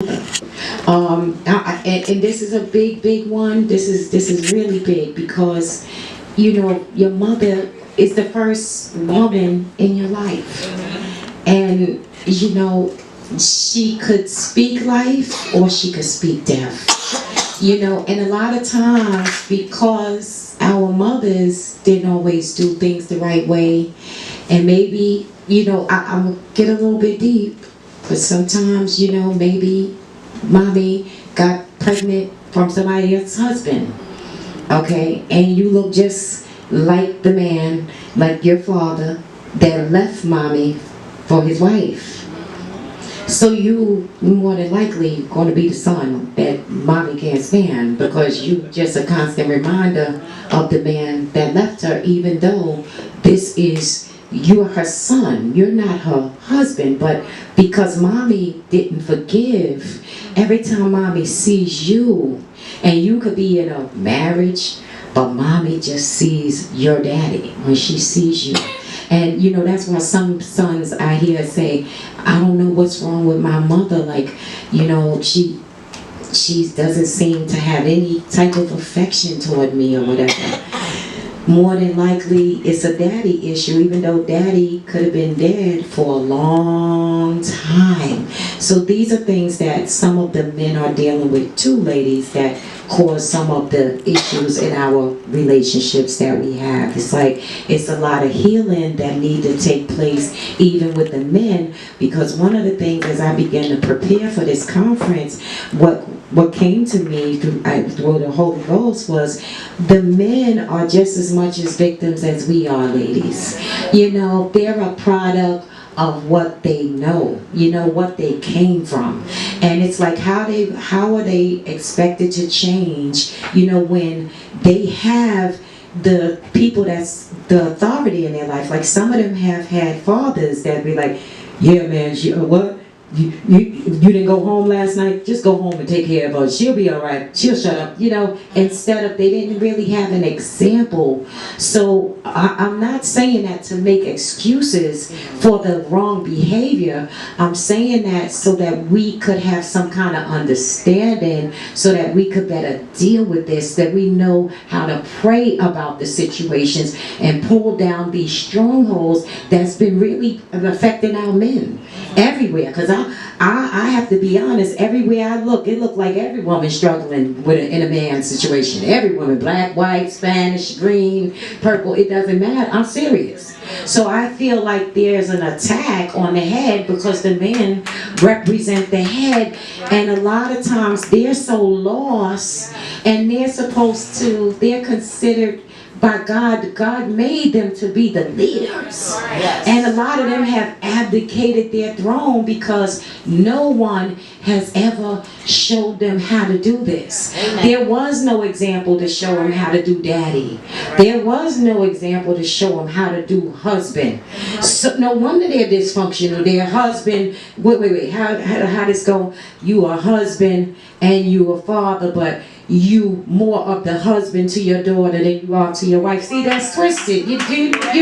And this is a big one. This is really big because, your mother is the first woman in your life, and she could speak life or she could speak death. And a lot of times, because our mothers didn't always do things the right way, and maybe, I'm gonna get a little bit deep, but sometimes, maybe mommy got pregnant from somebody else's husband, okay? And you look just like the man, like your father, that left mommy for his wife. So you more than likely going to be the son that mommy can't stand, because you just a constant reminder of the man that left her, even though you're her son, you're not her husband. But because mommy didn't forgive, every time mommy sees you, and you could be in a marriage, but mommy just sees your daddy when she sees you. And that's why some sons I hear say, I don't know what's wrong with my mother, like, she doesn't seem to have any type of affection toward me or whatever. More than likely it's a daddy issue, even though daddy could have been dead for a long time. So these are things that some of the men are dealing with too, ladies, that cause some of the issues in our relationships that we have. It's like it's a lot of healing that need to take place even with the men, because one of the things as I began to prepare for this conference, what came to me through the Holy Ghost was the men are just as much as victims as we are, ladies. They're a product of what they know, what they came from. And it's like how are they expected to change, when they have the people that's the authority in their life. Like some of them have had fathers that be like, yeah man, what? You didn't go home last night? Just go home and take care of her. She'll be all right. She'll shut up. Instead of, they didn't really have an example. So I'm not saying that to make excuses for the wrong behavior. I'm saying that so that we could have some kind of understanding, so that we could better deal with this, that we know how to pray about the situations and pull down these strongholds that's been really affecting our men everywhere. Because I have to be honest, everywhere I look, it looked like every woman struggling in a man situation. Every woman, black, white, Spanish, green, purple, it doesn't matter. I'm serious. So I feel like there's an attack on the head, because the men represent the head, and a lot of times they're so lost, and they're considered by God. God made them to be the leaders. And a lot of them have abdicated their throne because no one has ever showed them how to do this. There was no example to show them how to do daddy. There was no example to show them how to do husband. So no wonder they're dysfunctional. Their husband, wait, how this go? You are husband and you are father, but you more of the husband to your daughter than you are to your wife. See, that's twisted. You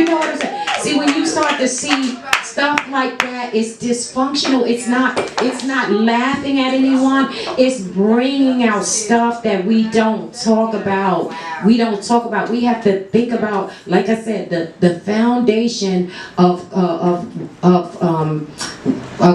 know what I'm saying? See, when you start to see stuff like that, it's dysfunctional. It's not laughing at anyone. It's bringing out stuff that we don't talk about. We have to think about, like I said, the foundation of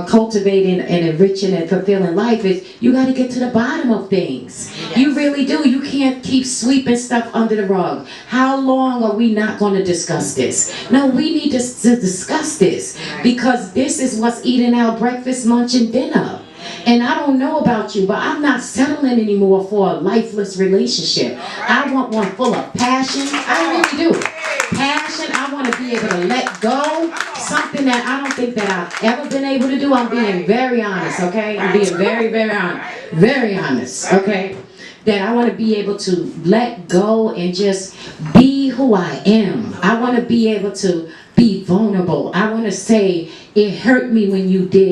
cultivating and enriching and fulfilling life is you got to get to the bottom of things. Yes. You really do. You can't keep sweeping stuff under the rug. How long are we not going to discuss this? No, we need to discuss this, because this is what's eating our breakfast, lunch, and dinner. And I don't know about you, but I'm not settling anymore for a lifeless relationship. I want one full of passion. I really do. Passion. I want to be able to let go. Something that I don't think that I've ever been able to do. I'm being very honest, okay? I'm being very, very honest. Very honest, okay? That I want to be able to let go and just be who I am. I want to be able to be vulnerable. I want to say, it hurt me when you did